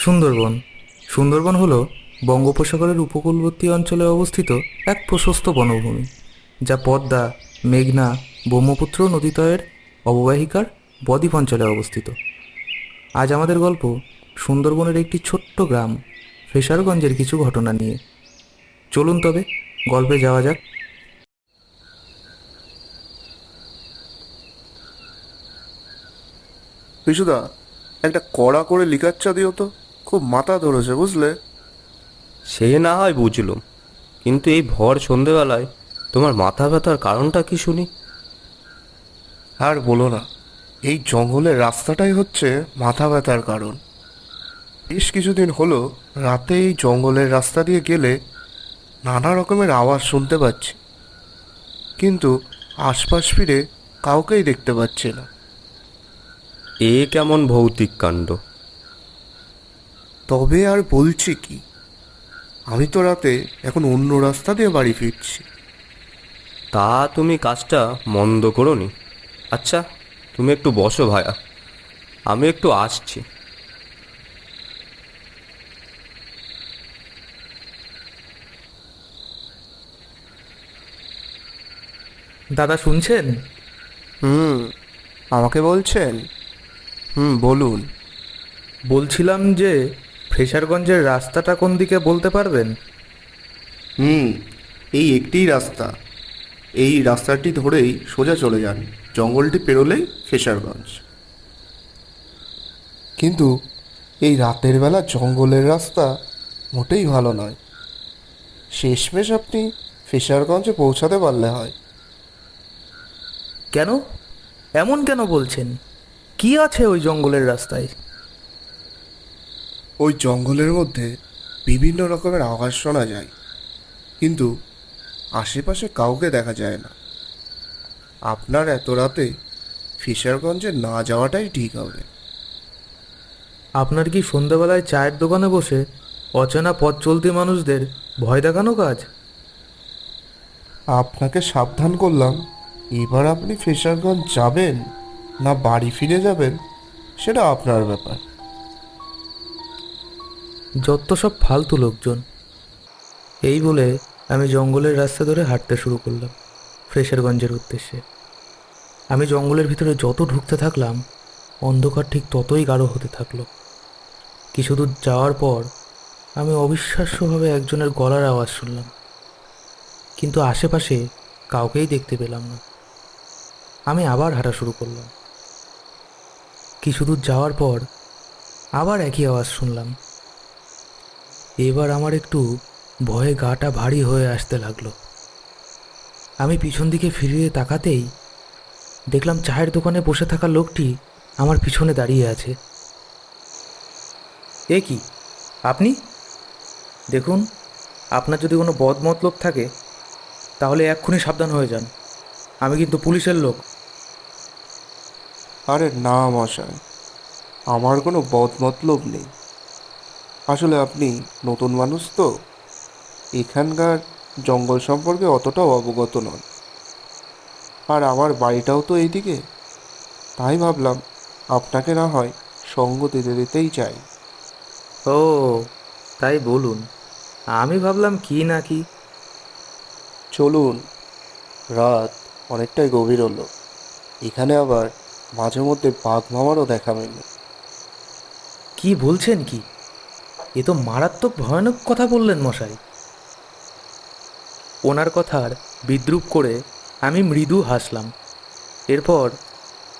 সুন্দরবন। সুন্দরবন হল বঙ্গোপসাগরের উপকূলবর্তী অঞ্চলে অবস্থিত এক প্রশস্ত বনভূমি, যা পদ্মা, মেঘনা, ব্রহ্মপুত্র নদীদ্বয়ের অববাহিকার বদ্বীপ অঞ্চলে অবস্থিত। আজ আমাদের গল্প সুন্দরবনের একটি ছোট্ট গ্রাম ফ্রেশারগঞ্জের কিছু ঘটনা নিয়ে। চলুন তবে গল্পে যাওয়া যাক। বিশুদা, একটা কড়া করে লিকার চা দিও তো। খুব মাথা ধরেছে, বুঝলে? সে না হয় বুঝলুম, কিন্তু এই ভর সন্ধেবেলায় তোমার মাথা ব্যথার কারণটা কি শুনি? আর বলো না, এই জঙ্গলের রাস্তাটাই হচ্ছে মাথা ব্যথার কারণ। বেশ কিছুদিন হলো রাতে এই জঙ্গলের রাস্তা দিয়ে গেলে নানা রকমের আওয়াজ শুনতে পাচ্ছি, কিন্তু আশপাশ ফিরে কাউকেই দেখতে পাচ্ছি না। এ কেমন ভৌতিক কাণ্ড! তবে আর বলছি কি, আমি তো রাতে এখন অন্য রাস্তা দিয়ে বাড়ি ফিরছি। তা তুমি কাজটা মন্দ করোনি। আচ্ছা, তুমি একটু বসো ভায়া, আমি একটু আসছি। দাদা শুনছেন? হুম, আমাকে বলছেন? বলুন। বলছিলাম যে ফ্রেশারগঞ্জের রাস্তাটা কোন দিকে বলতে পারবেন? হুম, এই একটিই রাস্তা। এই রাস্তাটি ধরেই সোজা চলে যান, জঙ্গলটি পেরোলেই ফেসারগঞ্জ। কিন্তু এই রাতের বেলা জঙ্গলের রাস্তা মোটেই ভালো নয়। শেষমেশ আপনি ফেসারগঞ্জে পৌঁছাতে পারলে হয়। কেন? এমন কেন বলছেন? কি আছে ওই জঙ্গলের রাস্তায়? ওই জঙ্গলের মধ্যে বিভিন্ন রকমের আওয়াজ শোনা যায়, কিন্তু আশেপাশে কাউকে দেখা যায় না। আপনার এত রাতে ফিশারগঞ্জে না যাওয়াটাই ঠিক হবে। আপনার কি সন্ধ্যাবেলায় চায়ের দোকানে বসে অচেনা পথ চলতি মানুষদের ভয় দেখানো কাজ? আপনাকে সাবধান করলাম, এবার আপনি ফিশারগঞ্জ যাবেন না বাড়ি ফিরে যাবেন সেটা আপনার ব্যাপার। যত সব ফালতু লোকজন। এই বলে আমি জঙ্গলের রাস্তা ধরে হাঁটতে শুরু করলাম ফ্রেশারগঞ্জের উদ্দেশ্যে। আমি জঙ্গলের ভিতরে যত ঢুকতে থাকলাম, অন্ধকার ঠিক ততই গাঢ় হতে থাকলো। কিছু দূর যাওয়ার পর আমি অবিশ্বাস্যভাবে একজনের গলার আওয়াজ শুনলাম, কিন্তু আশেপাশে কাউকেই দেখতে পেলাম না। আমি আবার হাঁটা শুরু করলাম। কিছু দূর যাওয়ার পর আবার একই আওয়াজ শুনলাম। এবার আমার একটু ভয়ে গাটা ভারী হয়ে আসতে লাগলো। আমি পিছন দিকে ফিরিয়ে তাকাতেই দেখলাম চায়ের দোকানে বসে থাকা লোকটি আমার পিছনে দাঁড়িয়ে আছে। এ কি, আপনি? দেখুন, আপনার যদি কোনো বদমতলব থাকে তাহলে এক্ষুনি সাবধান হয়ে যান। আমি কিন্তু পুলিশের লোক। আরে না মশাই, আমার কোনো বদমতলব নেই। আসলে আপনি নতুন মানুষ তো, এখানকার জঙ্গল সম্পর্কে অতটাও অবগত নন। আর আমার বাড়িটাও তো এইদিকে, তাই ভাবলাম আপনাকে না হয় সঙ্গ দিতে দিতেই চাই। ও, তাই বলুন। আমি ভাবলাম কি না কি। চলুন, রাত অনেকটাই গভীর হলো। এখানে আবার মাঝে মধ্যে বাঘ মামারও দেখা মেলে। কি বলছেন কি? এ তো মারাত্মক ভয়ানক কথা বললেন মশাই। ওনার কথার বিদ্রূপ করে আমি মৃদু হাসলাম। এরপর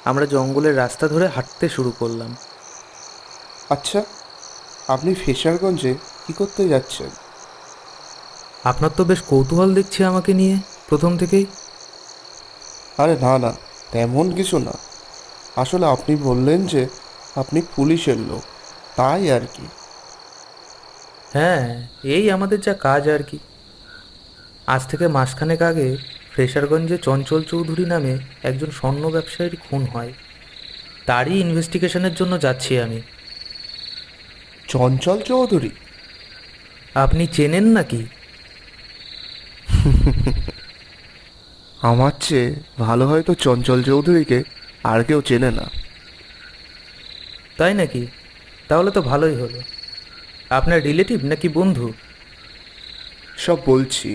আমরা জঙ্গলের রাস্তা ধরে হাঁটতে শুরু করলাম। আচ্ছা, আপনি ফেসারগঞ্জে কী করতে যাচ্ছেন? আপনার তো বেশ কৌতূহল দেখছি আমাকে নিয়ে প্রথম থেকেই। আরে না না, তেমন কিছু না। আসলে আপনি বললেন যে আপনি পুলিশের লোক, তাই আর কি। হ্যাঁ, এই আমাদের যা কাজ আর কি। আজ থেকে মাসখানেক আগে ফ্রেশারগঞ্জে চঞ্চল চৌধুরী নামে একজন স্বর্ণ ব্যবসায়ীর খুন হয়। তারই ইনভেস্টিগেশনের জন্য যাচ্ছি আমি। চঞ্চল চৌধুরী? আপনি চেনেন নাকি? আমার চেয়ে ভালো হয়তো চঞ্চল চৌধুরীকে আর কেউ চেনে না। তাই নাকি? তাহলে তো ভালোই হলো। আপনার রিলেটিভ নাকি বন্ধু? সব বলছি,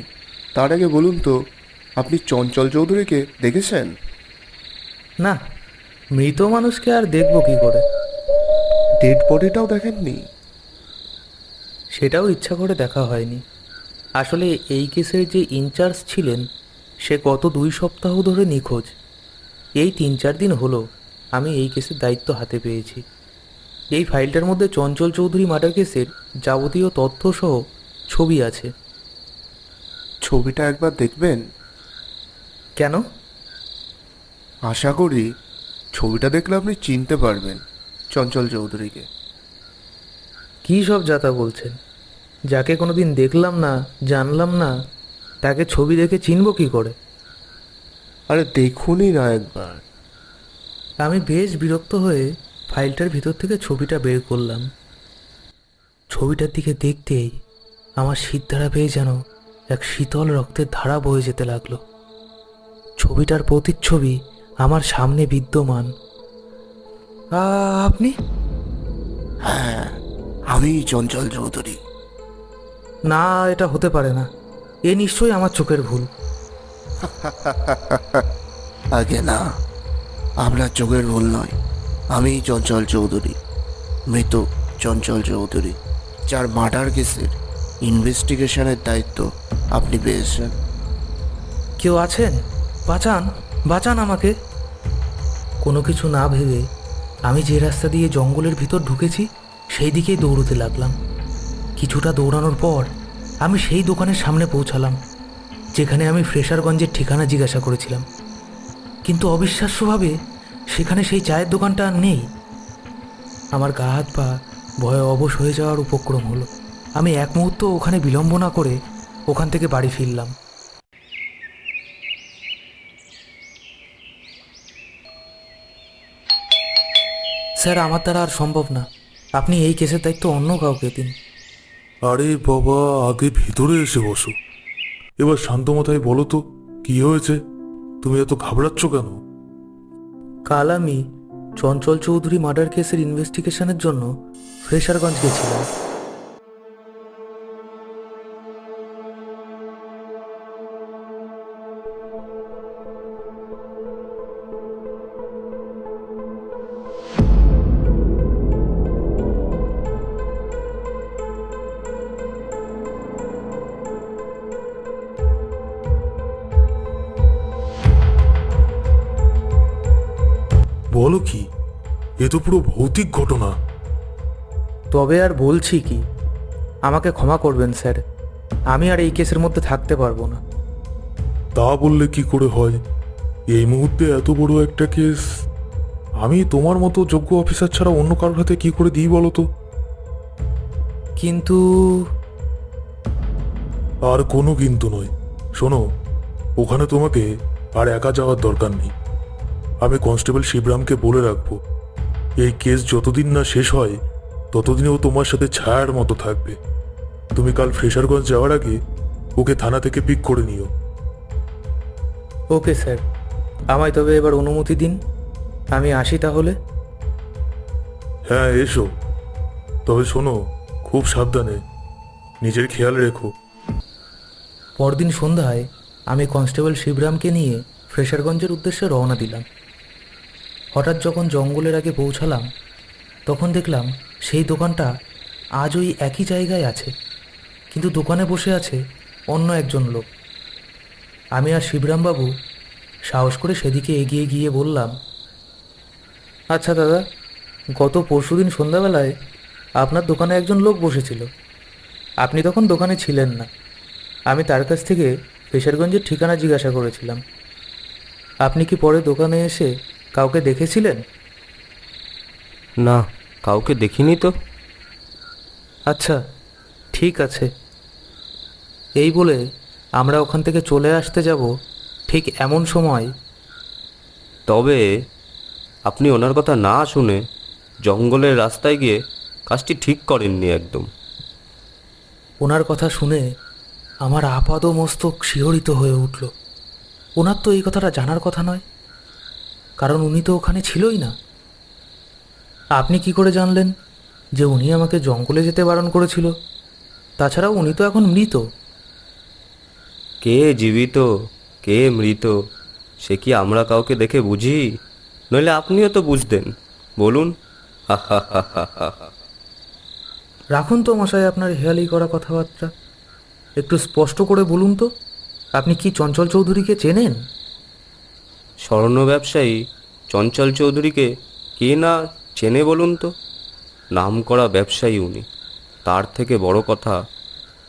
তার আগে বলুন তো, আপনি চঞ্চল চৌধুরীকে দেখেছেন? না, মৃত মানুষকে আর দেখব কি করে? ডেড বডিটাও দেখেননি? সেটাও ইচ্ছা করে দেখা হয়নি। আসলে এই কেসের যে ইনচার্জ ছিলেন সে গত 2 সপ্তাহ ধরে নিখোঁজ। এই 3-4 দিন হলো আমি এই কেসের দায়িত্ব হাতে পেয়েছি। এই ফাইলটার মধ্যে চঞ্চল চৌধুরী মার্ডার কেসের যাবতীয় তথ্যসহ ছবি আছে। ছবিটা একবার দেখবেন? কেন? আশা করি ছবিটা দেখলে আপনি চিনতে পারবেন চঞ্চল চৌধুরীকে। কী সব যাতা বলছেন? যাকে কোনোদিন দেখলাম না, জানলাম না, তাকে ছবি দেখে চিনব কি করে? আরে দেখুনই না একবার। আমি বেশ বিরক্ত হয়ে ফাইলটার ভিতর থেকে ছবিটা বের করলাম। ছবিটার দিকে দেখতেই আমার শিরদাঁড়া বেয়ে যেন এক শীতল রক্তের ধারা বয়ে যেতে লাগলো। ছবিটার প্রতিচ্ছবি আমার সামনে বিদ্যমান। আপনি? হ্যাঁ, আমি চঞ্চল চৌধুরী। না, এটা হতে পারে না। এ নিশ্চয়ই আমার চোখের ভুল। আগে না, আপনার চোখের ভুল নয়। আমি চঞ্চল চৌধুরী, মৃত চঞ্চল চৌধুরী, যার মার্ডার কেসের ইনভেস্টিগেশনের দায়িত্ব আপনি পেয়েছেন। কেউ আছেন? বাঁচান, বাঁচান আমাকে। কোনো কিছু না ভেবে আমি যে রাস্তা দিয়ে জঙ্গলের ভিতর ঢুকেছি সেই দিকেই দৌড়তে লাগলাম। কিছুটা দৌড়ানোর পর আমি সেই দোকানের সামনে পৌঁছালাম যেখানে আমি ফ্রেশারগঞ্জের ঠিকানা জিজ্ঞাসা করেছিলাম। কিন্তু অবিশ্বাস্যভাবে সেখানে সেই চায়ের দোকানটা আর নেই। আমার গা হাত পা ভয়ে অবশ হয়ে যাওয়ার উপক্রম হলো। আমি এক মুহূর্ত ওখানে বিলম্ব না করে ওখান থেকে বাড়ি ফিরলাম। স্যার, আমার দ্বারা আর সম্ভব না। আপনি এই কেসের দায়িত্ব অন্য কাউকে দিন। আরে বাবা, আগে ভিতরে এসে বসো। এবার শান্ত মাথায় বলো তো, কি হয়েছে? তুমি এত ঘাবড়াচ্ছ কেন? কাল আমি চঞ্চল চৌধুরী মার্ডার কেসের ইনভেস্টিগেশনের জন্য ফ্রেশারগঞ্জ গেছিলাম। বলো কি? এ তো পুরো ভৌতিক ঘটনা। তবে আর বলছি কি, আমাকে ক্ষমা করবেন স্যার। আমি আর এই কেসের মধ্যে থাকতে পারবো না। তা বললে কি করে হয়? এই মুহূর্তে এত বড় একটা কেস আমি তোমার মতো যোগ্য অফিসার ছাড়া অন্য কারোর হাতে কি করে দিই বলো তো? কিন্তু আর কোনো কিন্তু নয়। শোনো, ওখানে তোমাকে আর একা যাওয়ার দরকার নেই। আমি কনস্টেবল শিবরামকে বলে রাখবো, এই কেস যতদিন না শেষ হয় ততদিনেও তোমার সাথে ছায়ার মতো থাকবে। তুমি কাল ফ্রেশারগঞ্জ যাওয়ার আগে ওকে থানা থেকে পিক করে নিও। ওকে স্যার, আমায় তবে এবার অনুমতি দিন। আমি আসি তাহলে। হ্যাঁ, এসো। তবে শোনো, খুব সাবধানে, নিজের খেয়াল রেখো। পরদিন সন্ধ্যায় আমি কনস্টেবল শিবরামকে নিয়ে ফ্রেশারগঞ্জের উদ্দেশ্যে রওনা দিলাম। হঠাৎ যখন জঙ্গলের আগে পৌঁছালাম তখন দেখলাম সেই দোকানটা আজ ওই একই জায়গায় আছে, কিন্তু দোকানে বসে আছে অন্য একজন লোক। আমি আর শিবরামবাবু সাহস করে সেদিকে এগিয়ে গিয়ে বললাম, আচ্ছা দাদা, গত পরশুদিন সন্ধ্যাবেলায় আপনার দোকানে একজন লোক বসেছিল। আপনি তখন দোকানে ছিলেন না। আমি তার কাছ থেকে ফ্রেশারগঞ্জের ঠিকানা জিজ্ঞাসা করেছিলাম। আপনি কি পরে দোকানে এসে কাউকে দেখেছিলেন? না, কাউকে দেখিনি তো। আচ্ছা, ঠিক আছে। এই বলে আমরা ওখান থেকে চলে আসতে যাব ঠিক এমন সময় তবে আপনি ওনার কথা না শুনে জঙ্গলের রাস্তায় গিয়ে কাজটি ঠিক করেননি একদম। ওনার কথা শুনে আমার আপাদ মস্তক শিহরিত হয়ে উঠল। ওনার তো এই কথাটা জানার কথা নয়, কারণ উনি তো ওখানে ছিলই না। আপনি কি করে জানলেন যে উনি আমাকে জঙ্গলে যেতে বারণ করেছিল। তাছাড়াও উনি তো এখন মৃত। কে জীবিত কে মৃত সে কি আমরা কাউকে দেখে বুঝি? নইলে আপনিও তো বুঝতেন। বলুন। হা হা হা হা হা। রাখুন তো মশাই আপনার হেয়ালি করা কথাবার্তা, একটু স্পষ্ট করে বলুন তো, আপনি কি চঞ্চল চৌধুরীকে চেনেন? স্বর্ণ ব্যবসায়ী চঞ্চল চৌধুরীকে কে না চেনে বলুন তো? নামকরা ব্যবসায়ী উনি। তার থেকে বড় কথা,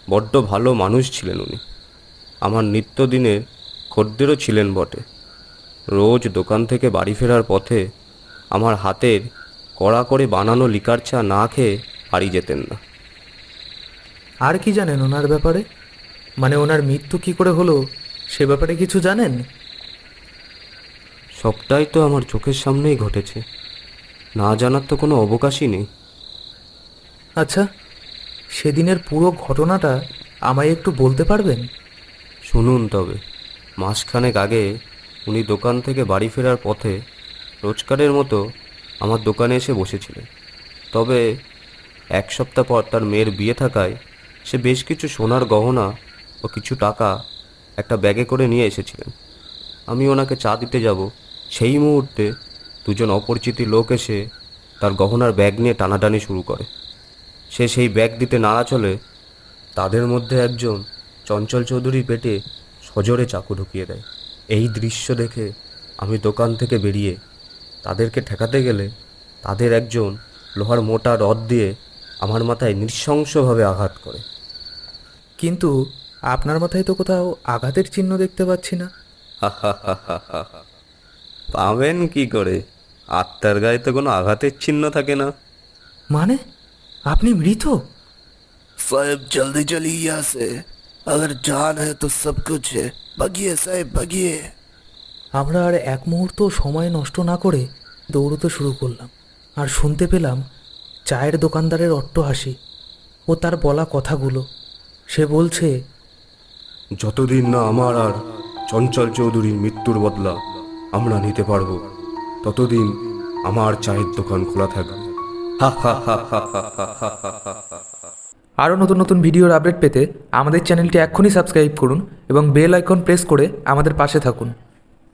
বড্ড ভালো মানুষ ছিলেন উনি। আমার নিত্যদিনের খদ্দেরও ছিলেন বটে। রোজ দোকান থেকে বাড়ি ফেরার পথে আমার হাতের কড়া করে বানানো লিকার চা না খেয়ে বাড়ি যেতেন না। আর কি জানেন ওনার ব্যাপারে? মানে ওনার মৃত্যু কি করে হলো সে ব্যাপারে কিছু জানেন? সবটাই তো আমার চোখের সামনেই ঘটেছে, না জানার তো কোনো অবকাশই নেই। আচ্ছা, সেদিনের পুরো ঘটনাটা আমায় একটু বলতে পারবেন? শুনুন তবে। মাসখানেক আগে উনি দোকান থেকে বাড়ি ফেরার পথে রোজকারের মতো আমার দোকানে এসে বসেছিলেন। তবে এক সপ্তাহ পর তার মেয়ের বিয়ে থাকায় সে বেশ কিছু সোনার গহনা ও কিছু টাকা একটা ব্যাগে করে নিয়ে এসেছিলেন। আমি ওনাকে চা দিতে যাব, সেই মুহূর্তে দুজন অপরিচিত লোক এসে তার গহনার ব্যাগ নিয়ে টানাটানি শুরু করে। সে সেই ব্যাগ দিতে নাড়া চলে, তাদের মধ্যে একজন চঞ্চল চৌধুরীর পেটে সজোরে চাকু ঢুকিয়ে দেয়। এই দৃশ্য দেখে আমি দোকান থেকে বেরিয়ে তাদেরকে ঠেকাতে গেলে তাদের একজন লোহার মোটা রড দিয়ে আমার মাথায় নৃশংসভাবে আঘাত করে। কিন্তু আপনার মাথায় তো কোথাও আঘাতের চিহ্ন দেখতে পাচ্ছি না। পাবেন কি করে? আত্মার গায়ে তো কোনো আঘাতের চিহ্ন থাকে না। মানে আপনি মৃত? साहब जल्दी चलिए यहाँ से, अगर जान है तो सब कुछ है। भागिए साहब भागिए। আমরা আর এক মুহূর্ত সময় নষ্ট না করে দৌড়তে শুরু করলাম, আর শুনতে পেলাম চায়ের দোকানদারের অট্টহাসি ও তার বলা কথাগুলো। সে বলছে, যতদিন না আমার আর চঞ্চল চৌধুরীর মৃত্যুর বদলা আমরা নিতে পারবো, ততদিন আমার চায়ের দোকান খোলা থাকবে। আরও নতুন নতুন ভিডিওর আপডেট পেতে আমাদের চ্যানেলটি এক্ষুনি সাবস্ক্রাইব করুন এবং বেল আইকন প্রেস করে আমাদের পাশে থাকুন।